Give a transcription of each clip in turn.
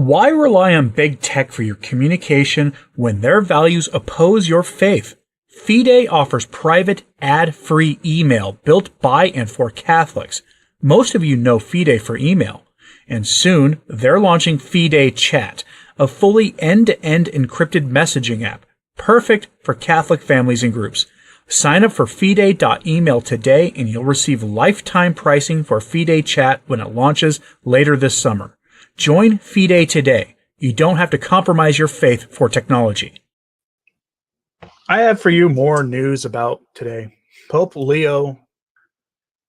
Why rely on big tech for your communication when their values oppose your faith? Fide offers private, ad-free email built by and for Catholics. Most of you know Fide for email. And soon, they're launching Fide Chat, a fully end-to-end encrypted messaging app, perfect for Catholic families and groups. Sign up for fide.email today and you'll receive lifetime pricing for Fide Chat when it launches later this summer. Join Fide today. You don't have to compromise your faith for technology. I have for you more news about today. Pope Leo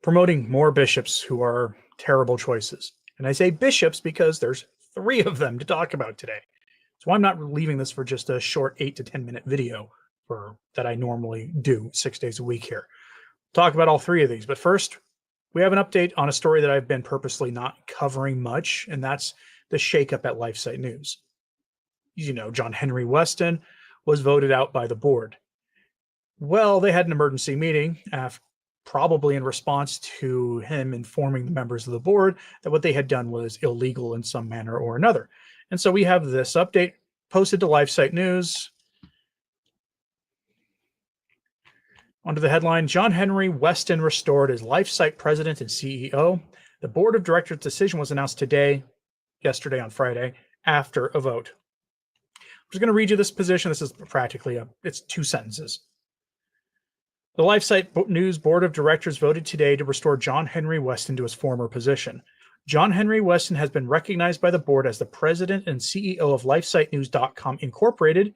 promoting more bishops who are terrible choices. And I say bishops because there's 3 of them to talk about today. So I'm not leaving this for just a short 8 to 10 minute video that I normally do 6 days a week here. Talk about all 3 of these. But first, we have an update on a story that I've been purposely not covering much, and that's the shakeup at LifeSite News. You know, John Henry Weston was voted out by the board. Well, they had an emergency meeting, probably in response to him informing the members of the board that what they had done was illegal in some manner or another. And so we have this update posted to LifeSite News. Under the headline, John Henry Weston restored as LifeSite president and CEO. The board of directors' decision was announced yesterday on Friday, after a vote. I'm just going to read you this position. This is practically it's 2 sentences. The LifeSite News board of directors voted today to restore John Henry Weston to his former position. John Henry Weston has been recognized by the board as the president and CEO of LifeSiteNews.com Incorporated,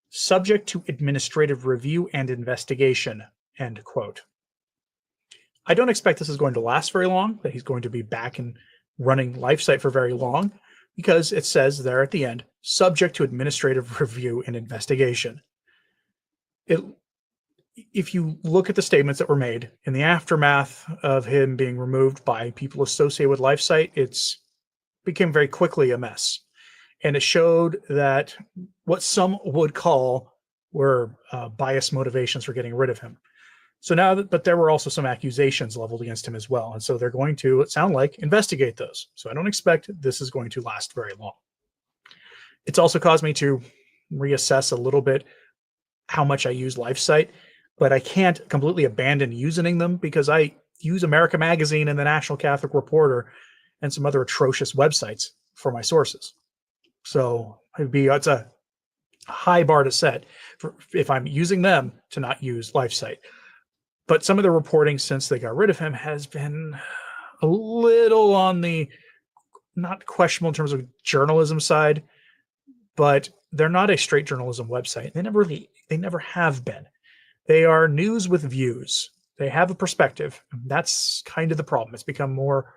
subject to administrative review and investigation, end quote. I don't expect this is going to last very long, that he's going to be back and running LifeSite for very long, because it says there at the end, subject to administrative review and investigation. If you look at the statements that were made in the aftermath of him being removed by people associated with LifeSite, it's became very quickly a mess. And it showed that what some would call were biased motivations for getting rid of him. So now, but there were also some accusations leveled against him as well. And so they're going to, it sounds like, investigate those. So I don't expect this is going to last very long. It's also caused me to reassess a little bit how much I use LifeSite, but I can't completely abandon using them because I use America Magazine and the National Catholic Reporter and some other atrocious websites for my sources. So it's a high bar to set for if I'm using them to not use LifeSite. But some of the reporting since they got rid of him has been a little on the not questionable in terms of journalism side, but they're not a straight journalism website. They never have been. They are news with views. They have a perspective. That's kind of the problem. It's become more,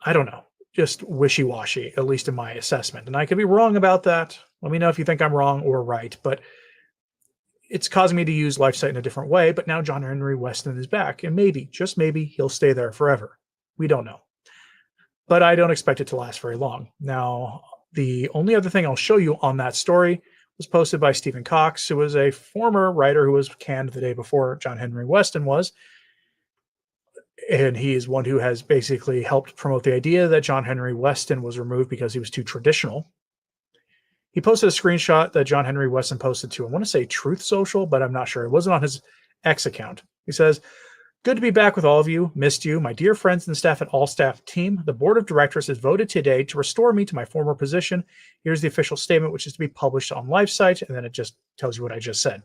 I don't know, just wishy-washy, at least in my assessment. And I could be wrong about that. Let me know if you think I'm wrong or right. But it's causing me to use LifeSite in a different way. But now John Henry Weston is back. And maybe, just maybe, he'll stay there forever. We don't know. But I don't expect it to last very long. Now, the only other thing I'll show you on that story was posted by Stephen Cox, who was a former writer who was canned the day before John Henry Weston was. And he is one who has basically helped promote the idea that John Henry Weston was removed because he was too traditional. He posted a screenshot that John Henry Weston posted to, I want to say Truth Social, but I'm not sure. It wasn't on his X account. He says, "Good to be back with all of you. Missed you. My dear friends and staff at All Staff Team, the board of directors has voted today to restore me to my former position. Here's the official statement, which is to be published on LifeSite." And then it just tells you what I just said.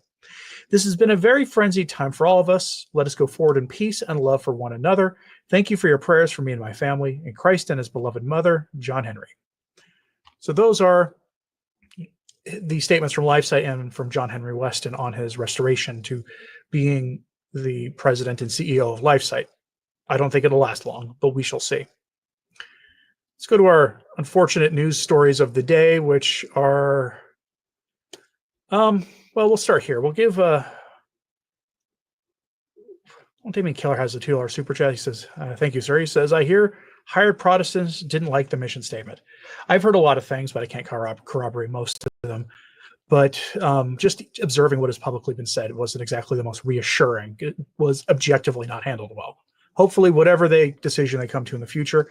"This has been a very frenzied time for all of us. Let us go forward in peace and love for one another. Thank you for your prayers for me and my family, in Christ and his beloved mother, John Henry." So those are the statements from LifeSite and from John Henry Weston on his restoration to being the president and CEO of LifeSite. I don't think it'll last long, but we shall see. Let's go to our unfortunate news stories of the day, which are, well, we'll start here. We'll give, Damien Keller has a $2 super chat. He says, "Thank you, sir." He says, "I hear hired Protestants didn't like the mission statement." I've heard a lot of things, but I can't corroborate most of them. But just observing what has publicly been said, it wasn't exactly the most reassuring. It was objectively not handled well. Hopefully, whatever decision they come to in the future,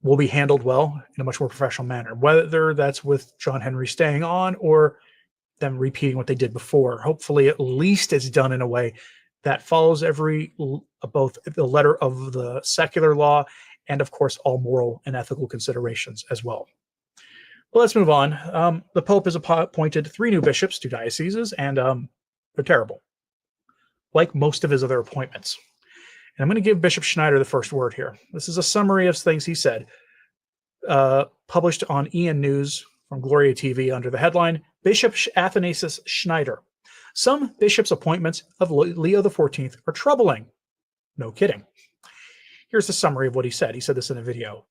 will be handled well in a much more professional manner, whether that's with John Henry staying on or them repeating what they did before. Hopefully, at least it's done in a way that follows both the letter of the secular law and, of course, all moral and ethical considerations as well. But let's move on. The Pope has appointed 3 new bishops to dioceses, and they're terrible, like most of his other appointments. And I'm going to give Bishop Schneider the first word here. This is a summary of things he said, published on EN News from Gloria TV under the headline, Bishop Athanasius Schneider. Some bishops' appointments of Leo XIV are troubling. No kidding. Here's the summary of what he said. He said this in a video.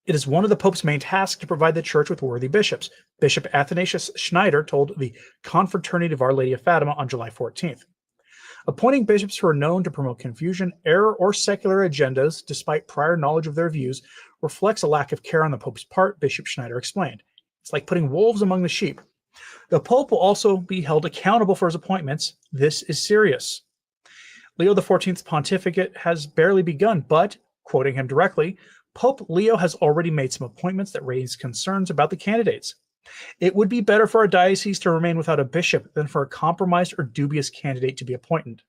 It is one of the Pope's main tasks to provide the Church with worthy bishops. Bishop Athanasius Schneider told the Confraternity of Our Lady of Fatima on July 14th. Appointing bishops who are known to promote confusion, error, or secular agendas, despite prior knowledge of their views, reflects a lack of care on the Pope's part, Bishop Schneider explained. It's like putting wolves among the sheep. The Pope will also be held accountable for his appointments. This is serious. Leo XIV's pontificate has barely begun, but, quoting him directly, Pope Leo has already made some appointments that raise concerns about the candidates. It would be better for a diocese to remain without a bishop than for a compromised or dubious candidate to be appointed.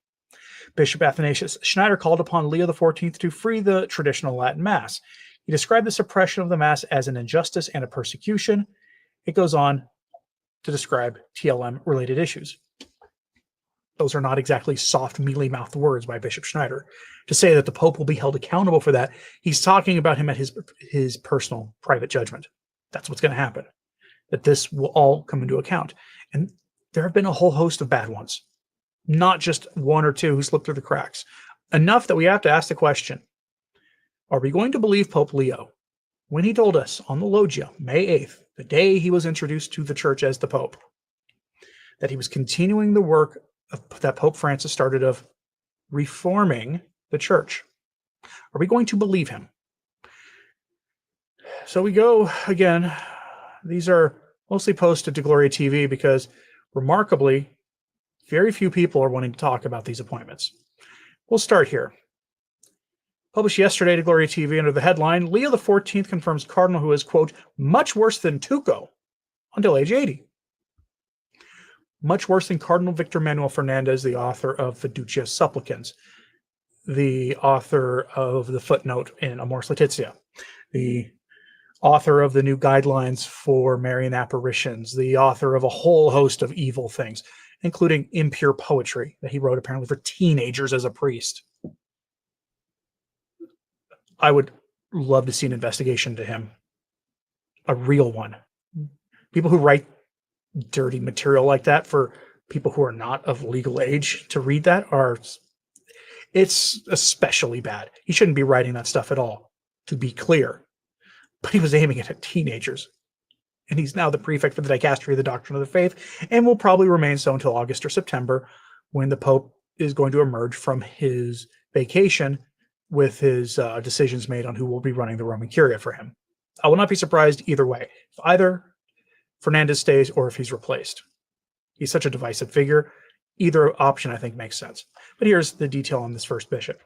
Bishop Athanasius Schneider called upon Leo XIV to free the traditional Latin Mass. He described the suppression of the Mass as an injustice and a persecution. It goes on to describe TLM-related issues. Those are not exactly soft, mealy-mouthed words by Bishop Schneider. To say that the Pope will be held accountable for that, he's talking about him at his personal, private judgment. That's what's going to happen. That this will all come into account. And there have been a whole host of bad ones, not just 1 or 2 who slipped through the cracks. Enough that we have to ask the question, are we going to believe Pope Leo when he told us on the Loggia, May 8th, the day he was introduced to the Church as the Pope, that he was continuing the work that Pope Francis started of reforming the Church? Are we going to believe him? So we go again. These are mostly posted to Gloria TV because, remarkably, very few people are wanting to talk about these appointments. We'll start here. Published yesterday to Gloria TV under the headline, Leo XIV confirms Cardinal who is, quote, much worse than Tuco until age 80. Much worse than Cardinal Victor Manuel Fernandez, the author of Fiducia Supplicans, the author of the footnote in Amoris Laetitia, the author of the new guidelines for Marian apparitions, the author of a whole host of evil things, including impure poetry that he wrote apparently for teenagers as a priest. I would love to see an investigation to him, a real one. People who write dirty material like that for people who are not of legal age to read that it's especially bad. He shouldn't be writing that stuff at all, to be clear. But he was aiming it at teenagers. And he's now the prefect for the Dicastery of the Doctrine of the Faith, and will probably remain so until August or September, when the Pope is going to emerge from his vacation with his decisions made on who will be running the Roman Curia for him. I will not be surprised either way, if either Fernandez stays or if he's replaced. He's such a divisive figure. Either option, I think, makes sense. But here's the detail on this first bishop.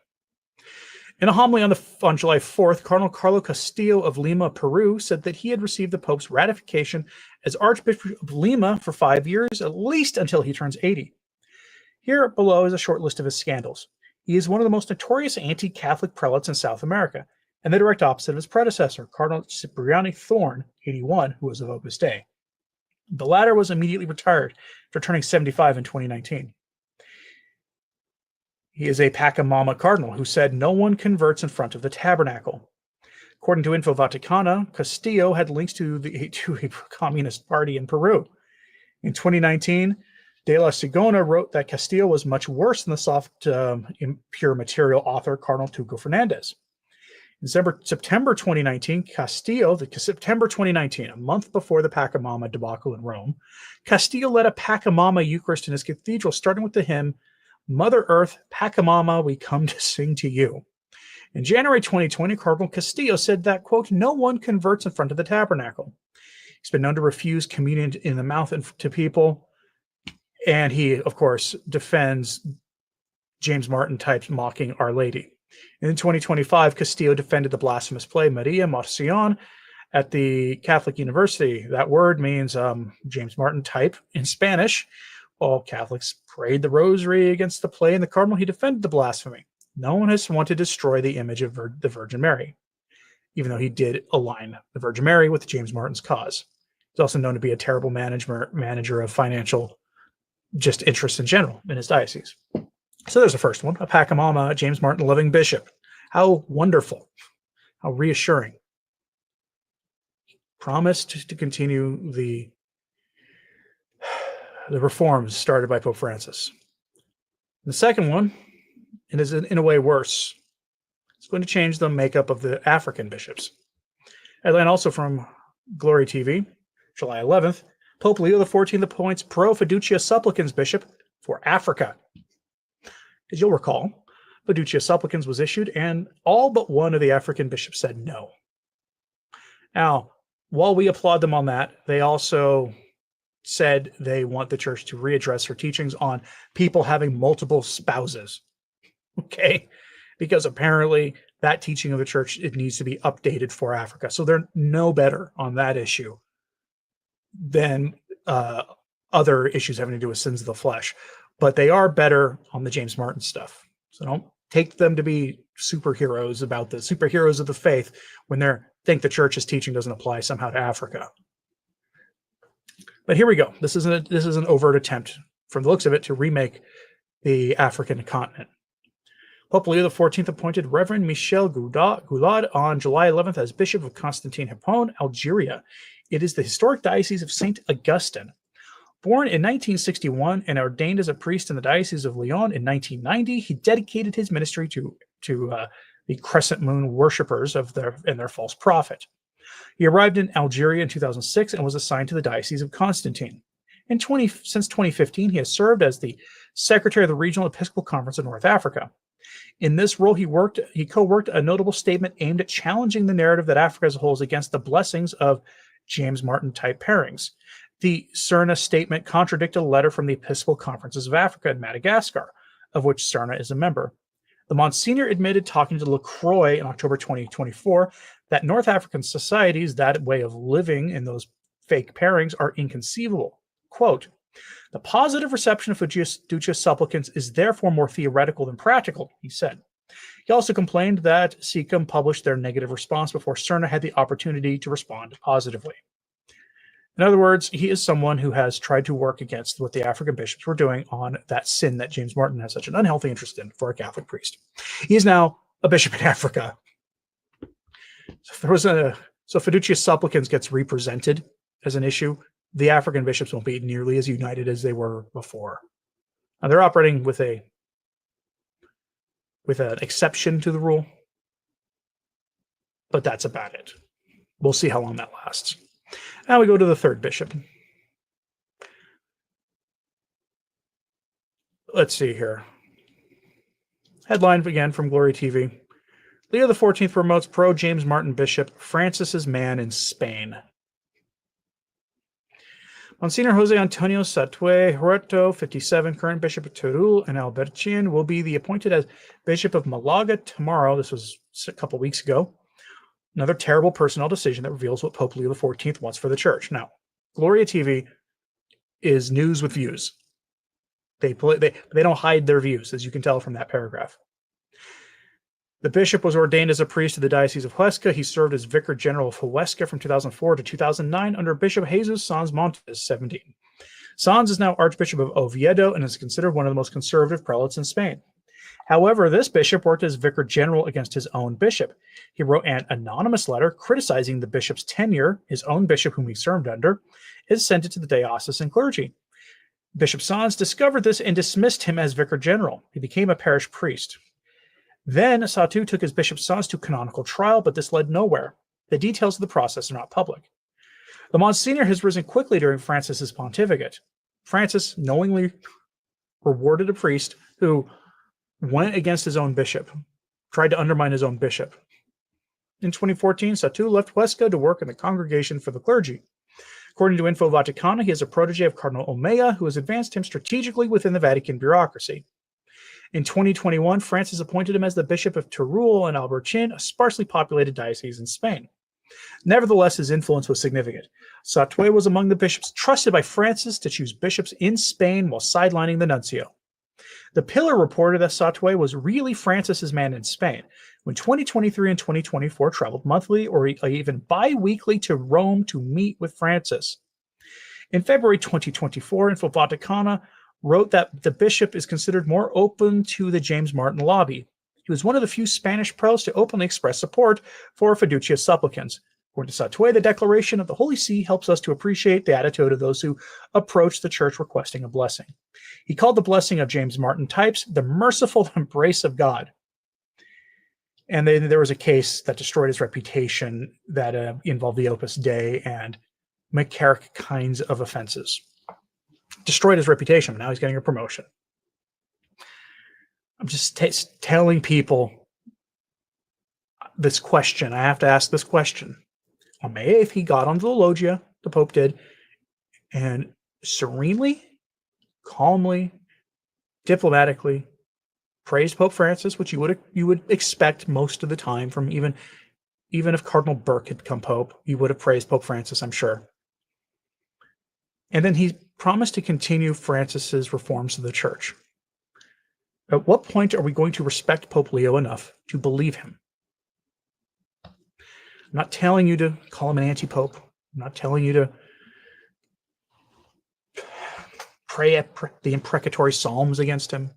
In a homily on July 4th, Cardinal Carlo Castillo of Lima, Peru, said that he had received the Pope's ratification as Archbishop of Lima for 5 years, at least until he turns 80. Here below is a short list of his scandals. He is one of the most notorious anti-Catholic prelates in South America, and the direct opposite of his predecessor, Cardinal Cipriani Thorn, 81, who was of Opus Dei. The latter was immediately retired after turning 75 in 2019. He is a Pachamama cardinal who said no one converts in front of the tabernacle. According to Info Vaticana, Castillo had links to a communist party in Peru. In 2019, De La Sigona wrote that Castillo was much worse than the soft, impure material author Cardinal Tuco Fernandez. In September 2019, a month before the Pachamama debacle in Rome, Castillo led a Pachamama Eucharist in his cathedral, starting with the hymn, Mother Earth, Pachamama, we come to sing to you. In January 2020, Cardinal Castillo said that, quote, no one converts in front of the tabernacle. He's been known to refuse communion in the mouth to people, and he, of course, defends James Martin types mocking Our Lady. In 2025, Castillo defended the blasphemous play Maria Marcion at the Catholic University. That word means James Martin type in Spanish. While Catholics prayed the rosary against the play and the cardinal, he defended the blasphemy. No one has wanted to destroy the image of the Virgin Mary, even though he did align the Virgin Mary with James Martin's cause. He's also known to be a terrible manager of financial just interest in general in his diocese. So there's the first one, a Pachamama, James Martin, living bishop. How wonderful, how reassuring. Promised to continue the reforms started by Pope Francis. The second one, it is in a way worse. It's going to change the makeup of the African bishops. Headline also from Glory TV, July 11th, Pope Leo XIV appoints pro Fiducia supplicans bishop for Africa. As you'll recall, Fiducia supplicans was issued, and all but one of the African bishops said no. Now, while we applaud them on that, they also said they want the church to readdress her teachings on people having multiple spouses. Okay? Because apparently that teaching of the church, it needs to be updated for Africa. So they're no better on that issue than other issues having to do with sins of the flesh. But they are better on the James Martin stuff. So don't take them to be superheroes about the superheroes of the faith when they think the church's teaching doesn't apply somehow to Africa. But here we go. This is an overt attempt, from the looks of it, to remake the African continent. Pope Leo XIV appointed Reverend Michel Goulad on July 11th as Bishop of Constantine-Hipon, Algeria. It is the historic diocese of St. Augustine. Born in 1961 and ordained as a priest in the Diocese of Lyon in 1990, he dedicated his ministry to the crescent moon worshippers and their false prophet. He arrived in Algeria in 2006 and was assigned to the Diocese of Constantine. Since 2015, he has served as the Secretary of the Regional Episcopal Conference of North Africa. In this role, he co-worked a notable statement aimed at challenging the narrative that Africa as a whole is against the blessings of James Martin-type pairings. The Cerna statement contradicted a letter from the Episcopal Conferences of Africa and Madagascar, of which Cerna is a member. The Monsignor admitted talking to LaCroix in October 2024 that North African societies, that way of living in those fake pairings, are inconceivable. Quote, the positive reception of Fiducia supplicants is therefore more theoretical than practical, he said. He also complained that SECUM published their negative response before Cerna had the opportunity to respond positively. In other words, he is someone who has tried to work against what the African bishops were doing on that sin that James Martin has such an unhealthy interest in for a Catholic priest. He is now a bishop in Africa. So Fiducia supplicans gets represented as an issue, the African bishops won't be nearly as united as they were before. Now, they're operating with an exception to the rule, but that's about it. We'll see how long that lasts. Now we go to the third bishop. Let's see here. Headline again from Glory TV. Leo XIV promotes pro-James Martin bishop, Francis's man in Spain. Monsignor Jose Antonio Satue Huerto, 57, current bishop of Teruel and Alberchin, will be appointed as bishop of Malaga tomorrow. This was a couple weeks ago. Another terrible personnel decision that reveals what Pope Leo XIV wants for the church. Now, Gloria TV is news with views. They don't hide their views, as you can tell from that paragraph. The bishop was ordained as a priest of the Diocese of Huesca. He served as Vicar General of Huesca from 2004 to 2009 under Bishop Jesus Sanz Montes, 17. Sanz is now Archbishop of Oviedo and is considered one of the most conservative prelates in Spain. However, this bishop worked as Vicar General against his own bishop. He wrote an anonymous letter criticizing the bishop's tenure. His own bishop, whom he served under, is sent it to the diocesan clergy. Bishop Sanz discovered this and dismissed him as Vicar General. He became a parish priest. Then Satu took his Bishop Sanz to canonical trial, but this led nowhere. The details of the process are not public. The Monsignor has risen quickly during Francis's pontificate. Francis knowingly rewarded a priest who went against his own bishop, tried to undermine his own bishop. In 2014, Satu left Huesca to work in the Congregation for the Clergy. According to Info Vaticana, he is a protege of Cardinal Omea, who has advanced him strategically within the Vatican bureaucracy. In 2021, Francis appointed him as the Bishop of Teruel and Alberchin, a sparsely populated diocese in Spain. Nevertheless, his influence was significant. Satué was among the bishops trusted by Francis to choose bishops in Spain while sidelining the nuncio. The Pillar reported that Satué was really Francis's man in Spain, when 2023 and 2024 traveled monthly or even bi-weekly to Rome to meet with Francis. In February 2024, Info Vaticana wrote that the bishop is considered more open to the James Martin lobby. He was one of the few Spanish prelates to openly express support for Fiducia supplicans. According to Satué, the declaration of the Holy See helps us to appreciate the attitude of those who approach the church requesting a blessing. He called the blessing of James Martin types the merciful embrace of God. And then there was a case that destroyed his reputation that involved the Opus Dei and McCarrick kinds of offenses. Destroyed his reputation. Now he's getting a promotion. I'm just telling people this question. I have to ask this question. On May 8th, he got onto the loggia, the Pope did, and serenely, calmly, diplomatically praised Pope Francis, which you would expect most of the time from even if Cardinal Burke had become Pope, you would have praised Pope Francis, I'm sure. And then he promised to continue Francis's reforms of the church. At what point are we going to respect Pope Leo enough to believe him? I'm not telling you to call him an anti-pope. I'm not telling you to pray the imprecatory psalms against him.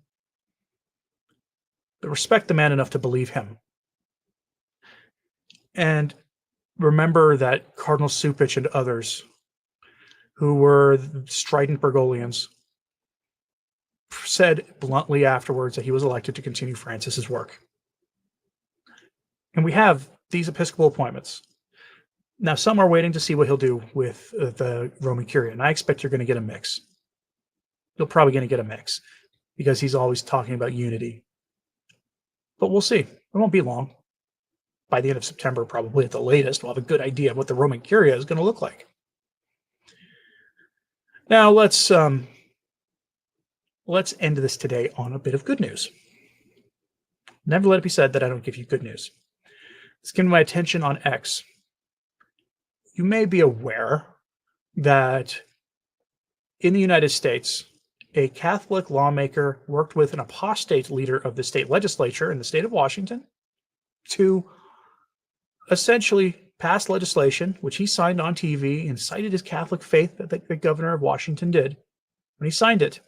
But respect the man enough to believe him. And remember that Cardinal Supich and others who were strident Bergoglians said bluntly afterwards that he was elected to continue Francis's work. And we have these episcopal appointments. Now, some are waiting to see what he'll do with the Roman Curia, and I expect you're going to get a mix. You're probably going to get a mix because he's always talking about unity. But we'll see. It won't be long. By the end of September, probably at the latest, we'll have a good idea of what the Roman Curia is going to look like. Now, let's end this today on a bit of good news. Never let it be said that I don't give you good news. It's given my attention on X. You may be aware that in the United States, a Catholic lawmaker worked with an apostate leader of the state legislature in the state of Washington to essentially pass legislation, which he signed on TV and cited his Catholic faith that the governor of Washington did when he signed it,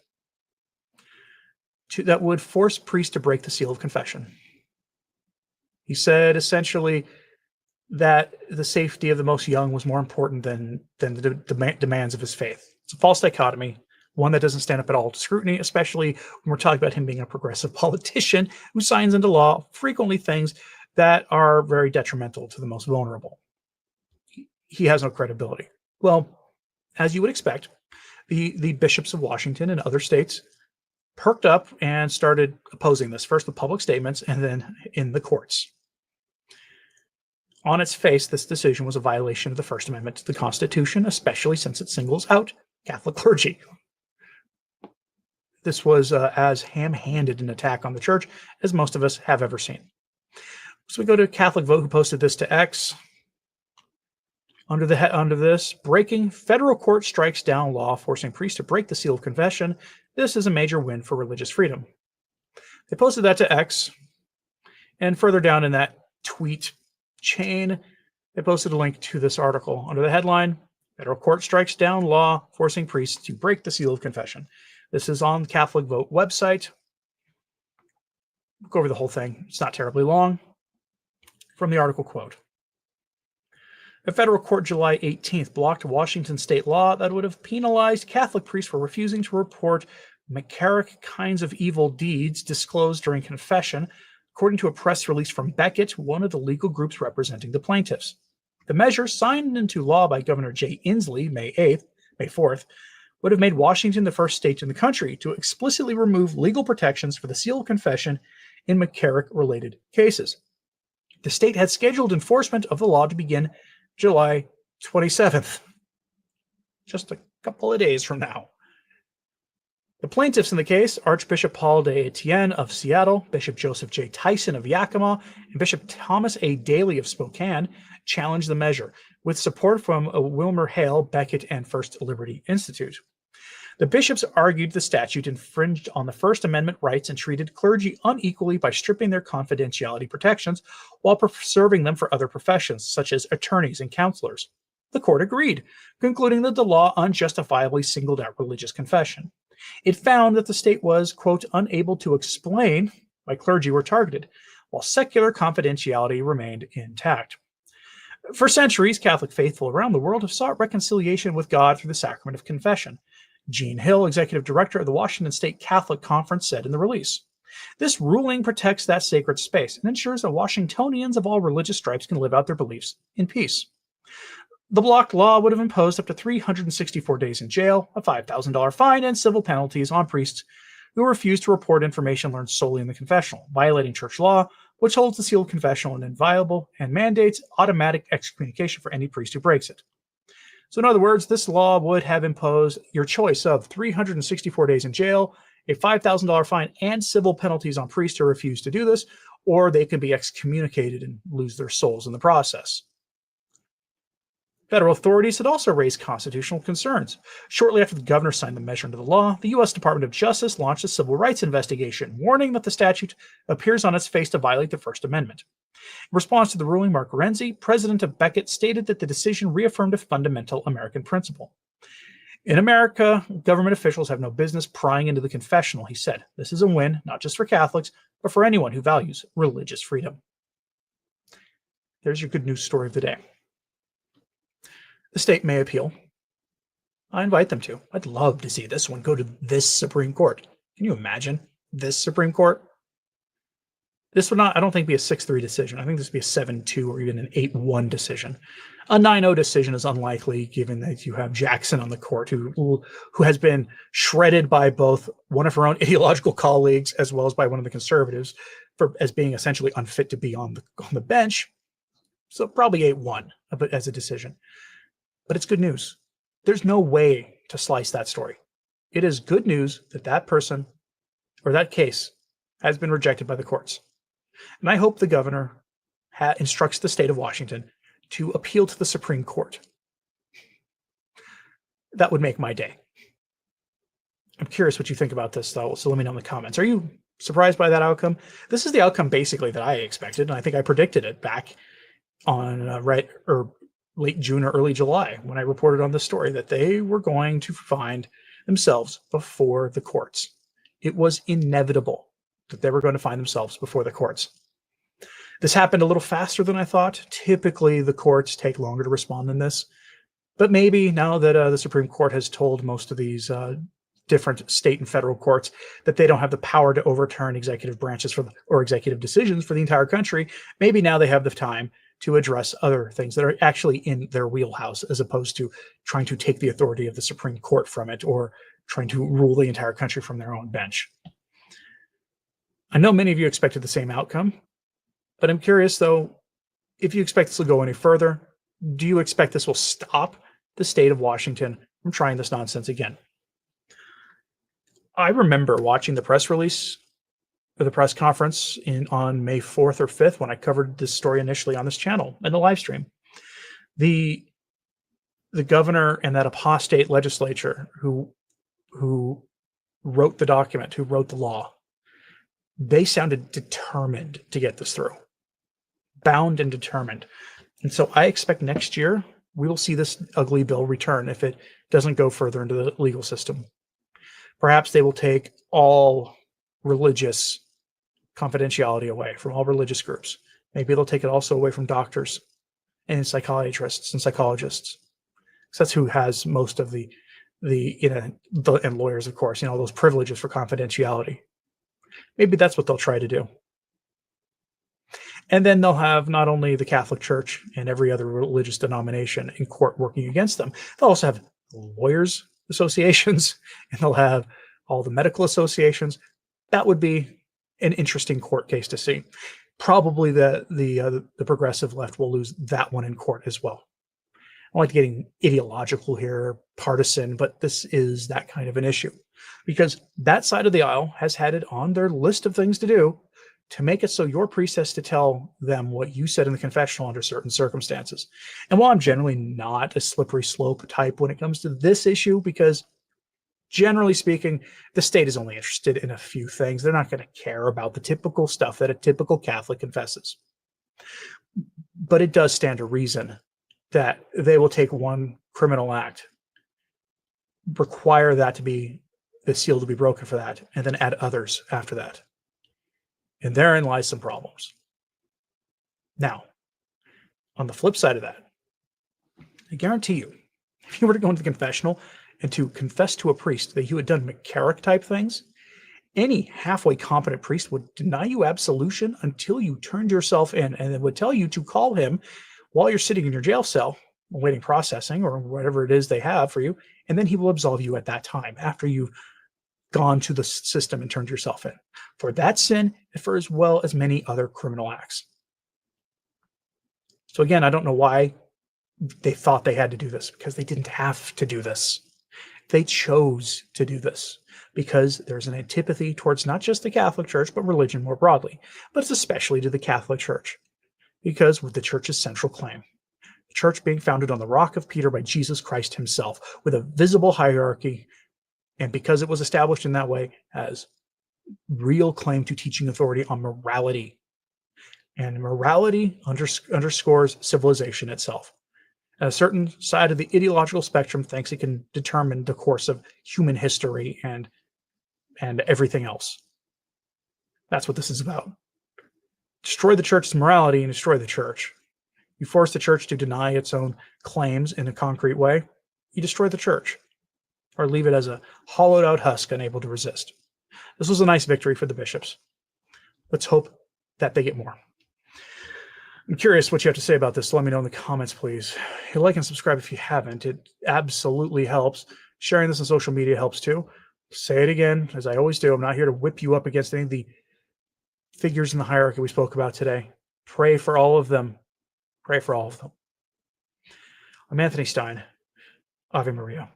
that would force priests to break the seal of confession. He said essentially that the safety of the most young was more important than the demands of his faith. It's a false dichotomy, one that doesn't stand up at all to scrutiny, especially when we're talking about him being a progressive politician who signs into law frequently things that are very detrimental to the most vulnerable. He has no credibility. Well, as you would expect, the bishops of Washington and other states perked up and started opposing this, first with public statements and then in the courts. On its face, this decision was a violation of the First Amendment to the Constitution, especially since it singles out Catholic clergy. This was as ham-handed an attack on the church as most of us have ever seen. So we go to Catholic Vote, who posted this to X. Under this, breaking federal court strikes down law forcing priests to break the seal of confession. This is a major win for religious freedom. They posted that to X, and further down in that tweet chain, they posted a link to this article under the headline, Federal Court Strikes Down Law Forcing Priests to Break the Seal of Confession. This is on the Catholic Vote website. We'll go over the whole thing. It's not terribly long. From the article, quote, a federal court July 18th blocked Washington state law that would have penalized Catholic priests for refusing to report McCarrick kinds of evil deeds disclosed during confession, according to a press release from Beckett, one of the legal groups representing the plaintiffs. The measure, signed into law by Governor Jay Inslee May 4th, would have made Washington the first state in the country to explicitly remove legal protections for the seal of confession in McCarrick-related cases. The state had scheduled enforcement of the law to begin July 27th, just a couple of days from now. The plaintiffs in the case, Archbishop Paul de Etienne of Seattle, Bishop Joseph J. Tyson of Yakima, and Bishop Thomas A. Daly of Spokane, challenged the measure, with support from Wilmer Hale, Beckett, and First Liberty Institute. The bishops argued the statute infringed on the First Amendment rights and treated clergy unequally by stripping their confidentiality protections while preserving them for other professions, such as attorneys and counselors. The court agreed, concluding that the law unjustifiably singled out religious confession. It found that the state was, quote, unable to explain why clergy were targeted, while secular confidentiality remained intact. For centuries, Catholic faithful around the world have sought reconciliation with God through the sacrament of confession. Gene Hill, executive director of the Washington State Catholic Conference, said in the release, "This ruling protects that sacred space and ensures that Washingtonians of all religious stripes can live out their beliefs in peace." The blocked law would have imposed up to 364 days in jail, a $5,000 fine, and civil penalties on priests who refuse to report information learned solely in the confessional, violating church law, which holds the sealed confessional inviolable and mandates automatic excommunication for any priest who breaks it. So in other words, this law would have imposed your choice of 364 days in jail, a $5,000 fine, and civil penalties on priests who refuse to do this, or they can be excommunicated and lose their souls in the process. Federal authorities had also raised constitutional concerns. Shortly after the governor signed the measure into the law, the U.S. Department of Justice launched a civil rights investigation, warning that the statute appears on its face to violate the First Amendment. In response to the ruling, Mark Renzi, president of Beckett, stated that the decision reaffirmed a fundamental American principle. "In America, government officials have no business prying into the confessional," he said. "This is a win, not just for Catholics, but for anyone who values religious freedom." There's your good news story of the day. The state may appeal. I invite them to. I'd love to see this one go to this Supreme Court. Can you imagine this Supreme Court? This would not, I don't think, be a 6-3 decision. I think this would be a 7-2 or even an 8-1 decision. A 9-0 decision is unlikely, given that you have Jackson on the court, who has been shredded by both one of her own ideological colleagues as well as by one of the conservatives as being essentially unfit to be on the bench. So probably 8-1 as a decision. But it's good news. There's no way to slice that story. It is good news that that person or that case has been rejected by the courts. And I hope the governor instructs the state of Washington to appeal to the Supreme Court. That would make my day. I'm curious what you think about this, though, so let me know in the comments. Are you surprised by that outcome? This is the outcome, basically, that I expected, and I think I predicted it back on late June or early July when I reported on this story, that they were going to find themselves before the courts. It was inevitable that they were going to find themselves before the courts. This happened a little faster than I thought. Typically, the courts take longer to respond than this. But maybe now that the Supreme Court has told most of these different state and federal courts that they don't have the power to overturn executive branches or executive decisions for the entire country, maybe now they have the time to address other things that are actually in their wheelhouse, as opposed to trying to take the authority of the Supreme Court from it or trying to rule the entire country from their own bench. I know many of you expected the same outcome, but I'm curious, though, if you expect this to go any further, do you expect this will stop the state of Washington from trying this nonsense again? I remember watching the press release, or the press conference on May 4th or 5th when I covered this story initially on this channel in the live stream. The governor and that apostate legislature who wrote the document, who wrote the law, they sounded determined to get this through. Bound and determined. And so I expect next year we will see this ugly bill return if it doesn't go further into the legal system. Perhaps they will take all religious confidentiality away from all religious groups. Maybe they'll take it also away from doctors and psychiatrists and psychologists. So that's who has most of the and lawyers, of course, those privileges for confidentiality. Maybe that's what they'll try to do. And then they'll have not only the Catholic Church and every other religious denomination in court working against them, they'll also have lawyers associations, and they'll have all the medical associations. That would be an interesting court case to see. Probably the progressive left will lose that one in court as well. I don't like getting ideological here, partisan, but this is that kind of an issue. because that side of the aisle has had it on their list of things to do to make it so your priest has to tell them what you said in the confessional under certain circumstances. And while I'm generally not a slippery slope type when it comes to this issue, because generally speaking, the state is only interested in a few things. They're not going to care about the typical stuff that a typical Catholic confesses. But it does stand to reason that they will take one criminal act, require that to be the seal to be broken for that, and then add others after that. And therein lies some problems. Now, on the flip side of that, I guarantee you, if you were to go into the confessional and to confess to a priest that you had done McCarrick type things, any halfway competent priest would deny you absolution until you turned yourself in, and then would tell you to call him while you're sitting in your jail cell awaiting processing or whatever it is they have for you, and then he will absolve you at that time after you've gone to the system and turned yourself in for that sin and for as well as many other criminal acts. So again, I don't know why they thought they had to do this, because they didn't have to do this. They chose to do this because there's an antipathy towards not just the Catholic Church, but religion more broadly, but it's especially to the Catholic Church, because with the Church's central claim, the Church being founded on the rock of Peter by Jesus Christ himself, with a visible hierarchy, and because it was established in that way, has real claim to teaching authority on morality. And morality underscores civilization itself. And a certain side of the ideological spectrum thinks it can determine the course of human history and everything else. That's what this is about. Destroy the Church's morality and destroy the Church. You force the Church to deny its own claims in a concrete way, you destroy the Church, or leave it as a hollowed out husk unable to resist. This was a nice victory for the bishops. Let's hope that they get more. I'm curious what you have to say about this. Let me know in the comments, please. Like and subscribe if you haven't. It absolutely helps. Sharing this on social media helps too. Say it again, as I always do. I'm not here to whip you up against any of the figures in the hierarchy we spoke about today. Pray for all of them. Pray for all of them. I'm Anthony Stine. Ave Maria.